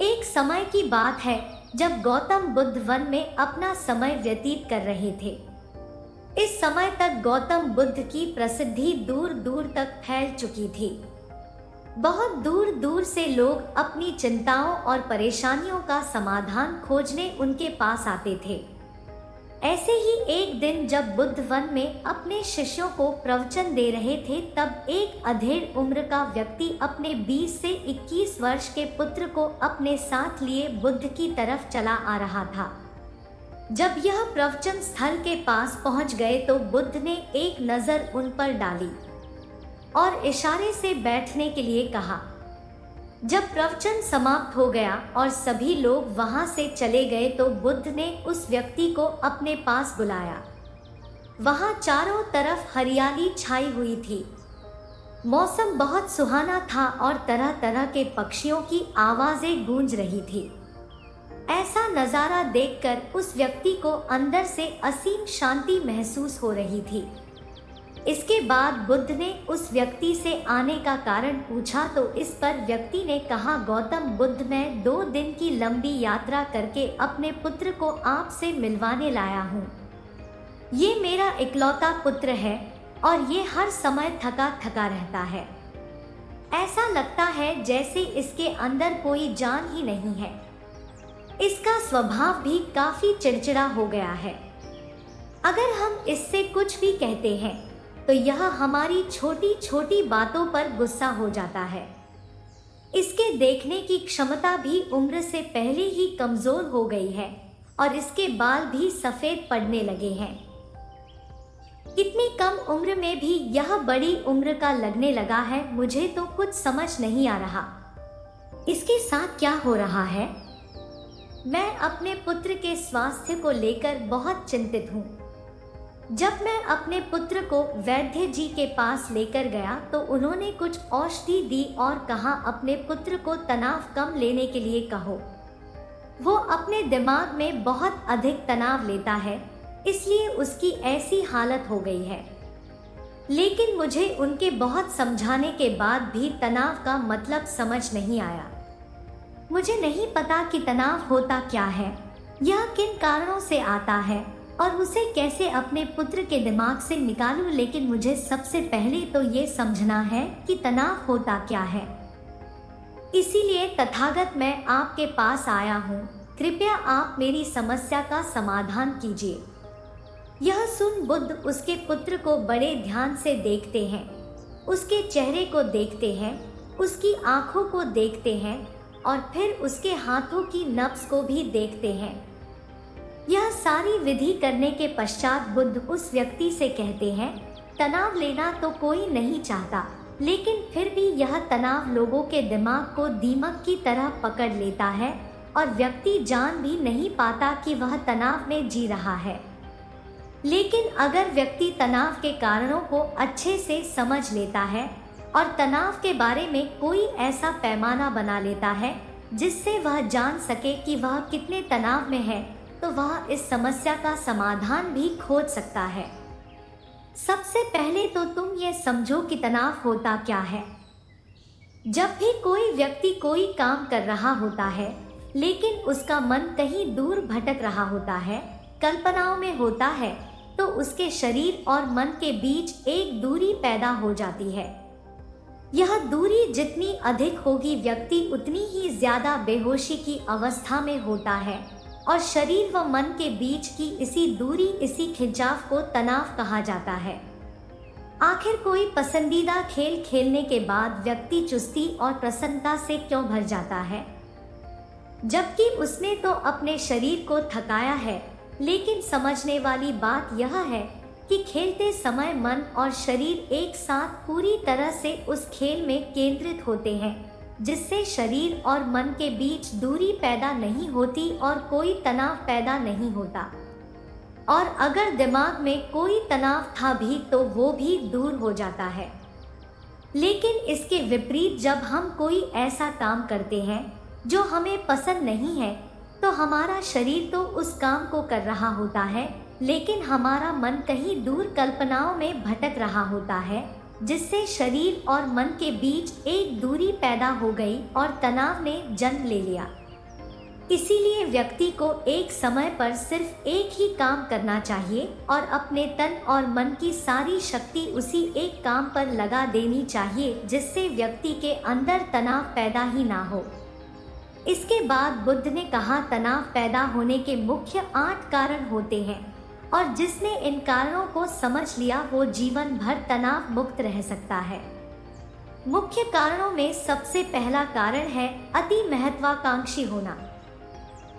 एक समय की बात है जब गौतम बुद्ध वन में अपना समय व्यतीत कर रहे थे। इस समय तक गौतम बुद्ध की प्रसिद्धि दूर दूर तक फैल चुकी थी। बहुत दूर दूर से लोग अपनी चिंताओं और परेशानियों का समाधान खोजने उनके पास आते थे। ऐसे ही एक दिन जब बुद्ध वन में अपने शिष्यों को प्रवचन दे रहे थे, तब एक अधेड़ उम्र का व्यक्ति अपने 20 से 21 वर्ष के पुत्र को अपने साथ लिए बुद्ध की तरफ चला आ रहा था। जब यह प्रवचन स्थल के पास पहुंच गए तो बुद्ध ने एक नजर उन पर डाली और इशारे से बैठने के लिए कहा। जब प्रवचन समाप्त हो गया और सभी लोग वहां से चले गए तो बुद्ध ने उस व्यक्ति को अपने पास बुलाया। वहां चारों तरफ हरियाली छाई हुई थी। मौसम बहुत सुहाना था और तरह तरह के पक्षियों की आवाजें गूंज रही थी। ऐसा नजारा देखकर उस व्यक्ति को अंदर से असीम शांति महसूस हो रही थी। इसके बाद बुद्ध ने उस व्यक्ति से आने का कारण पूछा तो इस पर व्यक्ति ने कहा, गौतम बुद्ध, मैं 2 दिन की लंबी यात्रा करके अपने पुत्र को आपसे मिलवाने लाया हूँ। ये मेरा इकलौता पुत्र है और ये हर समय थका थका रहता है। ऐसा लगता है जैसे इसके अंदर कोई जान ही नहीं है। इसका स्वभाव भी काफी चिड़चिड़ा हो गया है। अगर हम इससे कुछ भी कहते हैं तो यह हमारी छोटी छोटी बातों पर गुस्सा हो जाता है। इसके देखने की क्षमता भी उम्र से पहले ही कमजोर हो गई है और इसके बाल भी सफेद पड़ने लगे हैं। इतनी कम उम्र में भी यह बड़ी उम्र का लगने लगा है। मुझे तो कुछ समझ नहीं आ रहा, इसके साथ क्या हो रहा है। मैं अपने पुत्र के स्वास्थ्य को लेकर बहुत चिंतित हूँ। जब मैं अपने पुत्र को वैद्य जी के पास लेकर गया तो उन्होंने कुछ औषधि दी और कहा, अपने पुत्र को तनाव कम लेने के लिए कहो। वो अपने दिमाग में बहुत अधिक तनाव लेता है, इसलिए उसकी ऐसी हालत हो गई है। लेकिन मुझे उनके बहुत समझाने के बाद भी तनाव का मतलब समझ नहीं आया। मुझे नहीं पता कि तनाव होता क्या है, यह किन कारणों से आता है और उसे कैसे अपने पुत्र के दिमाग से निकालूं। लेकिन मुझे सबसे पहले तो ये समझना है कि तनाव होता क्या है। इसीलिए तथागत मैं आपके पास आया हूँ। कृपया आप मेरी समस्या का समाधान कीजिए। यह सुन बुद्ध उसके पुत्र को बड़े ध्यान से देखते हैं, उसके चेहरे को देखते हैं, उसकी आंखों को देखते हैं और फिर उसके हाथों की नब्ज को भी देखते हैं। यह सारी विधि करने के पश्चात बुद्ध उस व्यक्ति से कहते हैं, तनाव लेना तो कोई नहीं चाहता, लेकिन फिर भी यह तनाव लोगों के दिमाग को दीमक की तरह पकड़ लेता है और व्यक्ति जान भी नहीं पाता कि वह तनाव में जी रहा है। लेकिन अगर व्यक्ति तनाव के कारणों को अच्छे से समझ लेता है और तनाव के बारे में कोई ऐसा पैमाना बना लेता है जिससे वह जान सके कि वह कितने तनाव में है, तो वह इस समस्या का समाधान भी खोज सकता है। सबसे पहले तो तुम ये समझो कि तनाव होता क्या है। जब भी कोई व्यक्ति कोई काम कर रहा होता है लेकिन उसका मन कहीं दूर भटक रहा होता है, कल्पनाओं में होता है, तो उसके शरीर और मन के बीच एक दूरी पैदा हो जाती है। यह दूरी जितनी अधिक होगी, व्यक्ति उतनी ही ज्यादा बेहोशी की अवस्था में होता है और शरीर व मन के बीच की इसी दूरी, इसी खिंचाव को तनाव कहा जाता है। आखिर कोई पसंदीदा खेल खेलने के बाद व्यक्ति चुस्ती और प्रसन्नता से क्यों भर जाता है, जबकि उसने तो अपने शरीर को थकाया है। लेकिन समझने वाली बात यह है कि खेलते समय मन और शरीर एक साथ पूरी तरह से उस खेल में केंद्रित होते हैं, जिससे शरीर और मन के बीच दूरी पैदा नहीं होती और कोई तनाव पैदा नहीं होता। और अगर दिमाग में कोई तनाव था भी तो वो भी दूर हो जाता है। लेकिन इसके विपरीत जब हम कोई ऐसा काम करते हैं जो हमें पसंद नहीं है, तो हमारा शरीर तो उस काम को कर रहा होता है, लेकिन हमारा मन कहीं दूर कल्पनाओं में भटक रहा होता है, जिससे शरीर और मन के बीच एक दूरी पैदा हो गई और तनाव ने जन्म ले लिया। इसीलिए व्यक्ति को एक समय पर सिर्फ एक ही काम करना चाहिए और अपने तन और मन की सारी शक्ति उसी एक काम पर लगा देनी चाहिए, जिससे व्यक्ति के अंदर तनाव पैदा ही ना हो। इसके बाद बुद्ध ने कहा, तनाव पैदा होने के मुख्य 8 कारण होते हैं और जिसने इन कारणों को समझ लिया वो जीवन भर तनाव मुक्त रह सकता है। मुख्य कारणों में सबसे पहला कारण है अति महत्वाकांक्षी होना।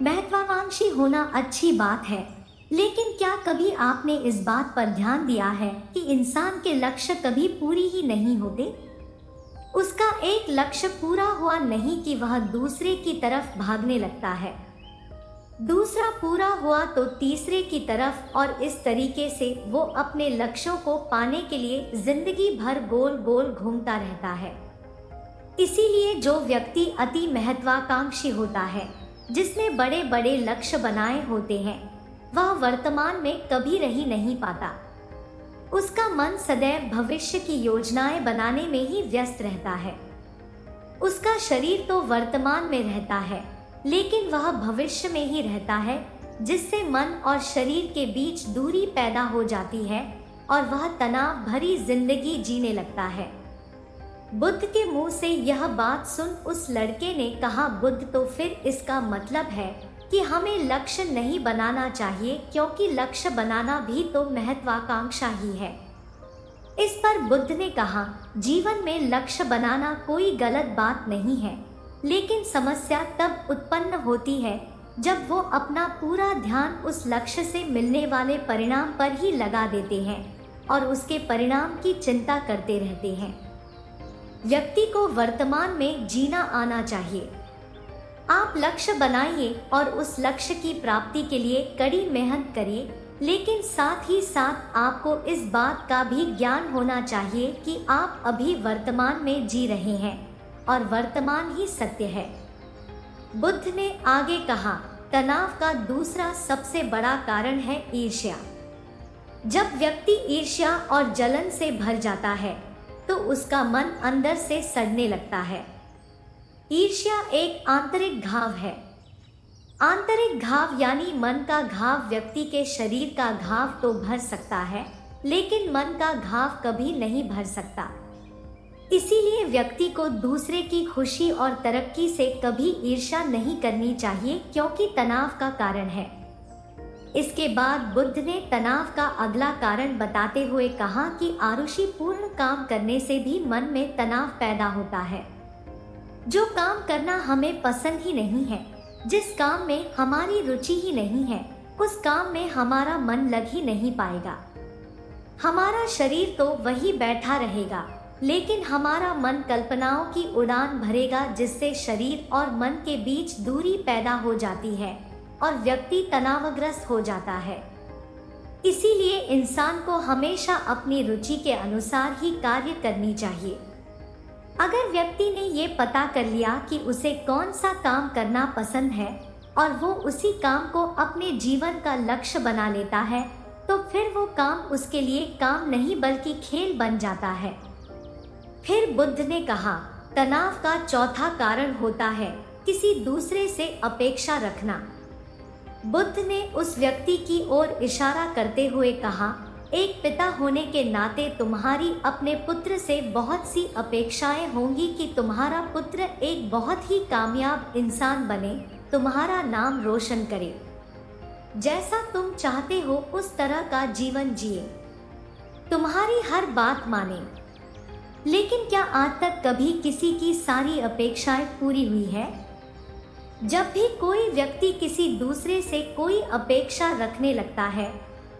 महत्वाकांक्षी होना अच्छी बात है, लेकिन क्या कभी आपने इस बात पर ध्यान दिया है कि इंसान के लक्ष्य कभी पूरी ही नहीं होते? उसका एक लक्ष्य पूरा हुआ नहीं कि वह दूसरे की तरफ भागने लगता है, दूसरा पूरा हुआ तो तीसरे की तरफ, और इस तरीके से वो अपने लक्ष्यों को पाने के लिए जिंदगी भर गोल गोल घूमता रहता है। इसीलिए जो व्यक्ति अति महत्वाकांक्षी होता है, जिसने बड़े बड़े लक्ष्य बनाए होते हैं, वह वर्तमान में कभी रह नहीं पाता। उसका मन सदैव भविष्य की योजनाएं बनाने में ही व्यस्त रहता है। उसका शरीर तो वर्तमान में रहता है, लेकिन वह भविष्य में ही रहता है, जिससे मन और शरीर के बीच दूरी पैदा हो जाती है और वह तनाव भरी जिंदगी जीने लगता है। बुद्ध के मुंह से यह बात सुन उस लड़के ने कहा, बुद्ध, तो फिर इसका मतलब है कि हमें लक्ष्य नहीं बनाना चाहिए, क्योंकि लक्ष्य बनाना भी तो महत्वाकांक्षा ही है। इस पर बुद्ध ने कहा, जीवन में लक्ष्य बनाना कोई गलत बात नहीं है, लेकिन समस्या तब उत्पन्न होती है जब वो अपना पूरा ध्यान उस लक्ष्य से मिलने वाले परिणाम पर ही लगा देते हैं और उसके परिणाम की चिंता करते रहते हैं। व्यक्ति को वर्तमान में जीना आना चाहिए। आप लक्ष्य बनाइए और उस लक्ष्य की प्राप्ति के लिए कड़ी मेहनत करिए, लेकिन साथ ही साथ आपको इस बात का भी ज्ञान होना चाहिए कि आप अभी वर्तमान में जी रहे हैं और वर्तमान ही सत्य है। बुद्ध ने आगे कहा, तनाव का दूसरा सबसे बड़ा कारण है ईर्ष्या। जब व्यक्ति ईर्ष्या और जलन से भर जाता है तो उसका मन अंदर से सड़ने लगता है। ईर्ष्या एक आंतरिक घाव है। आंतरिक घाव यानी मन का घाव व्यक्ति के शरीर का घाव तो भर सकता है, लेकिन मन का घाव कभी नहीं भर सकता। इसीलिए व्यक्ति को दूसरे की खुशी और तरक्की से कभी ईर्ष्या नहीं करनी चाहिए, क्योंकि तनाव का कारण है। इसके बाद बुद्ध ने तनाव का अगला कारण बताते हुए कहा कि आरुषिपूर्ण काम करने से भी मन में तनाव पैदा होता है। जो काम करना हमें पसंद ही नहीं है, जिस काम में हमारी रुचि ही नहीं है, उस काम में हमारा मन लग ही नहीं पाएगा। हमारा शरीर तो वही बैठा रहेगा, लेकिन हमारा मन कल्पनाओं की उड़ान भरेगा, जिससे शरीर और मन के बीच दूरी पैदा हो जाती है और व्यक्ति तनावग्रस्त हो जाता है। इसीलिए इंसान को हमेशा अपनी रुचि के अनुसार ही कार्य करनी चाहिए। अगर व्यक्ति ने ये पता कर लिया कि उसे कौन सा काम करना पसंद है और वो उसी काम को अपने जीवन का लक्ष्य बना लेता है, तो फिर वो काम उसके लिए काम नहीं बल्कि खेल बन जाता है। फिर बुद्ध ने कहा, तनाव का चौथा कारण होता है किसी दूसरे से अपेक्षा रखना। बुद्ध ने उस व्यक्ति की ओर इशारा करते हुए कहा, एक पिता होने के नाते तुम्हारी अपने पुत्र से बहुत सी अपेक्षाएं होंगी कि तुम्हारा पुत्र एक बहुत ही कामयाब इंसान बने, तुम्हारा नाम रोशन करे, जैसा तुम चाहते हो उस तरह का जीवन जिए, तुम्हारी हर बात माने। लेकिन क्या आज तक कभी किसी की सारी अपेक्षाएं पूरी हुई है? जब भी कोई व्यक्ति किसी दूसरे से कोई अपेक्षा रखने लगता है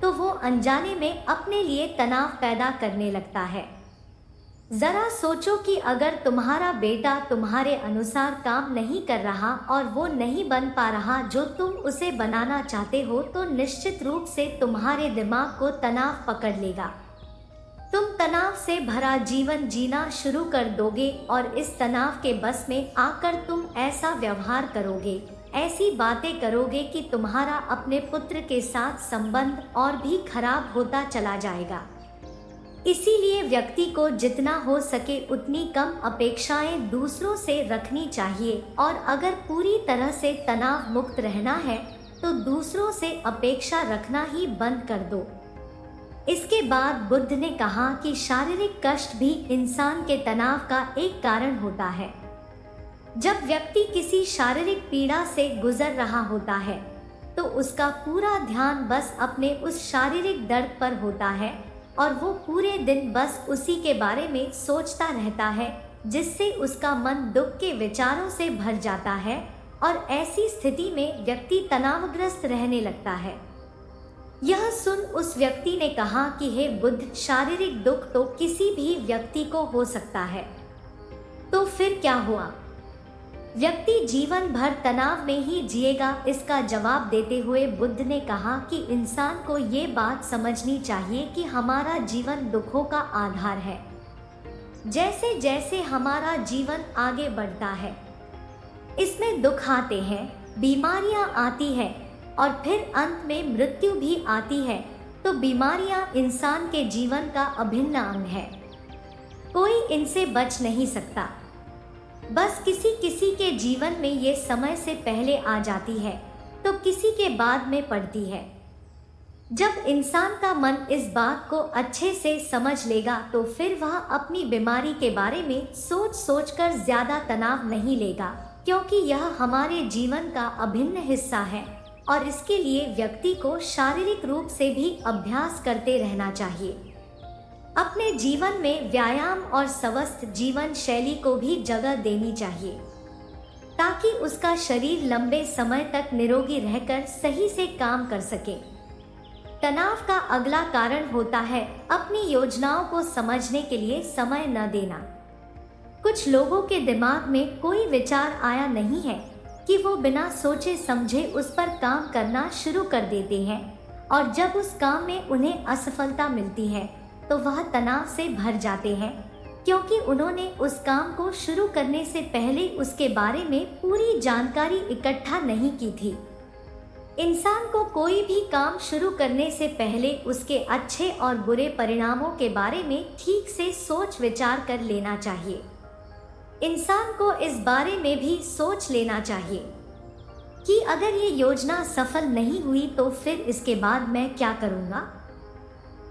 तो वो अनजाने में अपने लिए तनाव पैदा करने लगता है। जरा सोचो कि अगर तुम्हारा बेटा तुम्हारे अनुसार काम नहीं कर रहा और वो नहीं बन पा रहा जो तुम उसे बनाना चाहते हो, तो निश्चित रूप से तुम्हारे दिमाग को तनाव पकड़ लेगा। तुम तनाव से भरा जीवन जीना शुरू कर दोगे और इस तनाव के बस में आकर तुम ऐसा व्यवहार करोगे, ऐसी बातें करोगे कि तुम्हारा अपने पुत्र के साथ संबंध और भी खराब होता चला जाएगा। इसीलिए व्यक्ति को जितना हो सके उतनी कम अपेक्षाएं दूसरों से रखनी चाहिए और अगर पूरी तरह से तनाव मुक्त रहना है तो दूसरों से अपेक्षा रखना ही बंद कर दो। इसके बाद बुद्ध ने कहा कि शारीरिक कष्ट भी इंसान के तनाव का एक कारण होता है। जब व्यक्ति किसी शारीरिक पीड़ा से गुजर रहा होता है तो उसका पूरा ध्यान बस अपने उस शारीरिक दर्द पर होता है और वो पूरे दिन बस उसी के बारे में सोचता रहता है, जिससे उसका मन दुख के विचारों से भर जाता है और ऐसी स्थिति में व्यक्ति तनावग्रस्त रहने लगता है। यह सुन उस व्यक्ति ने कहा कि हे बुद्ध, शारीरिक दुख तो किसी भी व्यक्ति को हो सकता है, तो फिर क्या हुआ? व्यक्ति जीवन भर तनाव में ही जिएगा? इसका जवाब देते हुए बुद्ध ने कहा कि इंसान को ये बात समझनी चाहिए कि हमारा जीवन दुखों का आधार है। जैसे जैसे हमारा जीवन आगे बढ़ता है इसमें दुख आते हैं, बीमारियां आती हैं और फिर अंत में मृत्यु भी आती है। तो बीमारियां इंसान के जीवन का अभिन्न अंग है, कोई इनसे बच नहीं सकता। बस किसी किसी के जीवन में ये समय से पहले आ जाती है तो किसी के बाद में पड़ती है। जब इंसान का मन इस बात को अच्छे से समझ लेगा तो फिर वह अपनी बीमारी के बारे में सोच सोच कर ज्यादा तनाव नहीं लेगा, क्योंकि यह हमारे जीवन का अभिन्न हिस्सा है और इसके लिए व्यक्ति को शारीरिक रूप से भी अभ्यास करते रहना चाहिए। अपने जीवन में व्यायाम और स्वस्थ जीवन शैली को भी जगह देनी चाहिए ताकि उसका शरीर लंबे समय तक निरोगी रहकर सही से काम कर सके। तनाव का अगला कारण होता है अपनी योजनाओं को समझने के लिए समय न देना। कुछ लोगों के दिमाग में कोई विचार आया नहीं है कि वो बिना सोचे समझे उस पर काम करना शुरू कर देते हैं और जब उस काम में उन्हें असफलता मिलती है तो वह तनाव से भर जाते हैं, क्योंकि उन्होंने उस काम को शुरू करने से पहले उसके बारे में पूरी जानकारी इकट्ठा नहीं की थी। इंसान को कोई भी काम शुरू करने से पहले उसके अच्छे और बुरे परिणामों के बारे में ठीक से सोच विचार कर लेना चाहिए। इंसान को इस बारे में भी सोच लेना चाहिए कि अगर ये योजना सफल नहीं हुई तो फिर इसके बाद मैं क्या करूँगा।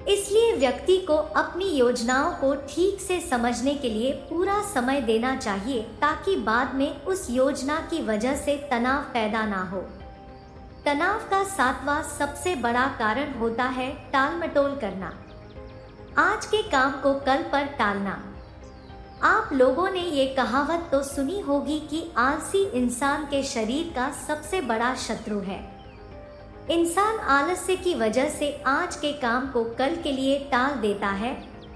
इसलिए व्यक्ति को अपनी योजनाओं को ठीक से समझने के लिए पूरा समय देना चाहिए ताकि बाद में उस योजना की वजह से तनाव पैदा ना हो। तनाव का 7वां सबसे बड़ा कारण होता है टाल-मटोल करना। आज के काम को कल पर टालना। आप लोगों ने ये कहावत तो सुनी होगी कि आलसी इंसान के शरीर का सबसे बड़ा शत्रु है। इंसान आलस्य की वजह से आज के काम को कल के लिए टाल देता है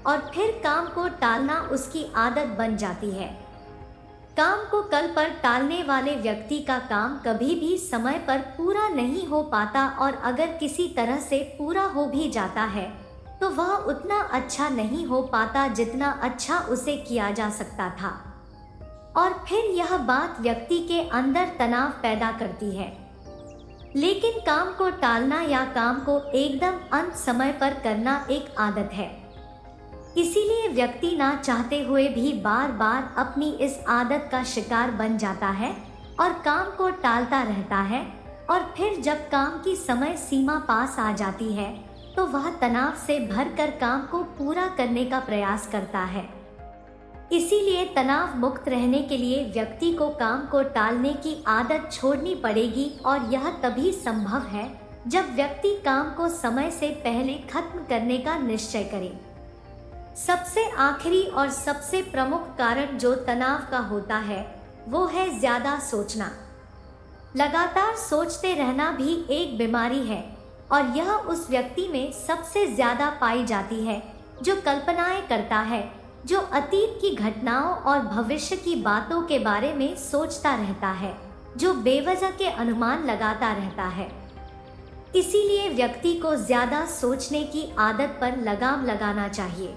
और फिर काम को टालना उसकी आदत बन जाती है। काम को कल पर टालने वाले व्यक्ति का काम कभी भी समय पर पूरा नहीं हो पाता और अगर किसी तरह से पूरा हो भी जाता है तो वह उतना अच्छा नहीं हो पाता जितना अच्छा उसे किया जा सकता था और फिर यह बात व्यक्ति के अंदर तनाव पैदा करती है। लेकिन काम को टालना या काम को एकदम अंत समय पर करना एक आदत है, इसीलिए व्यक्ति ना चाहते हुए भी बार बार अपनी इस आदत का शिकार बन जाता है और काम को टालता रहता है और फिर जब काम की समय सीमा पास आ जाती है तो वह तनाव से भरकर काम को पूरा करने का प्रयास करता है। इसीलिए तनाव मुक्त रहने के लिए व्यक्ति को काम को टालने की आदत छोड़नी पड़ेगी और यह तभी संभव है जब व्यक्ति काम को समय से पहले खत्म करने का निश्चय करे। सबसे आखिरी और सबसे प्रमुख कारण जो तनाव का होता है वो है ज्यादा सोचना। लगातार सोचते रहना भी एक बीमारी है और यह उस व्यक्ति में सबसे ज्यादा पाई जाती है जो कल्पनाएं करता है, जो अतीत की घटनाओं और भविष्य की बातों के बारे में सोचता रहता है, जो बेवजह के अनुमान लगाता रहता है। इसीलिए व्यक्ति को ज्यादा सोचने की आदत पर लगाम लगाना चाहिए।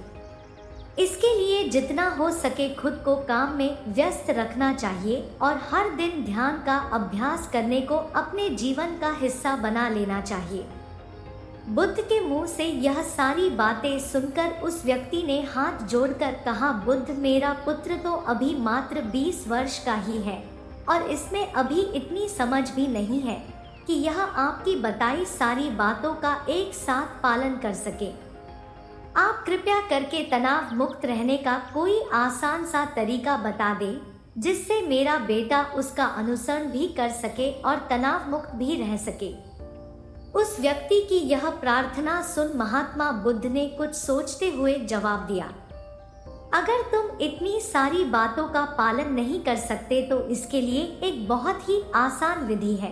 इसके लिए जितना हो सके खुद को काम में व्यस्त रखना चाहिए और हर दिन ध्यान का अभ्यास करने को अपने जीवन का हिस्सा बना लेना चाहिए। बुद्ध के मुंह से यह सारी बातें सुनकर उस व्यक्ति ने हाथ जोड़कर कहा, बुद्ध, मेरा पुत्र तो अभी मात्र 20 वर्ष का ही है और इसमें अभी इतनी समझ भी नहीं है कि यह आपकी बताई सारी बातों का एक साथ पालन कर सके। आप कृपया करके तनाव मुक्त रहने का कोई आसान सा तरीका बता दें जिससे मेरा बेटा उसका अनुसरण भी कर सके और तनाव मुक्त भी रह सके। उस व्यक्ति की यह प्रार्थना सुन महात्मा बुद्ध ने कुछ सोचते हुए जवाब दिया, अगर तुम इतनी सारी बातों का पालन नहीं कर सकते तो इसके लिए एक बहुत ही आसान विधि है।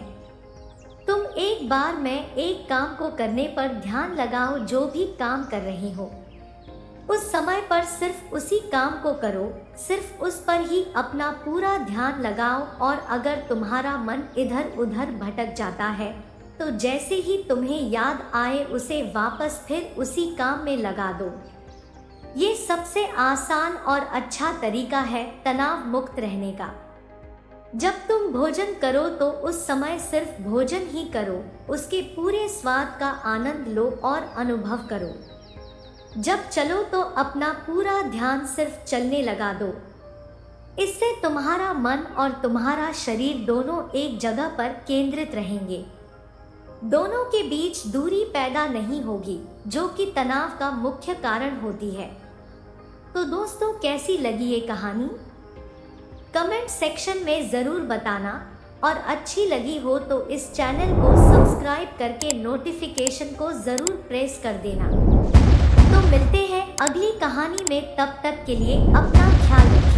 तुम एक बार में एक काम को करने पर ध्यान लगाओ। जो भी काम कर रही हो उस समय पर सिर्फ उसी काम को करो, सिर्फ उस पर ही अपना पूरा ध्यान लगाओ। और अगर तुम्हारा मन इधर उधर भटक जाता है तो जैसे ही तुम्हें याद आए उसे वापस फिर उसी काम में लगा दो। ये सबसे आसान और अच्छा तरीका है तनाव मुक्त रहने का। जब तुम भोजन करो तो उस समय सिर्फ भोजन ही करो, उसके पूरे स्वाद का आनंद लो और अनुभव करो। जब चलो तो अपना पूरा ध्यान सिर्फ चलने लगा दो। इससे तुम्हारा मन और तुम्हारा शरीर दोनों एक जगह पर केंद्रित रहेंगे। दोनों के बीच दूरी पैदा नहीं होगी जो कि तनाव का मुख्य कारण होती है। तो दोस्तों, कैसी लगी ये कहानी? कमेंट सेक्शन में ज़रूर बताना और अच्छी लगी हो तो इस चैनल को सब्सक्राइब करके नोटिफिकेशन को ज़रूर प्रेस कर देना। तो मिलते हैं अगली कहानी में, तब तक के लिए अपना ख्याल रखिए।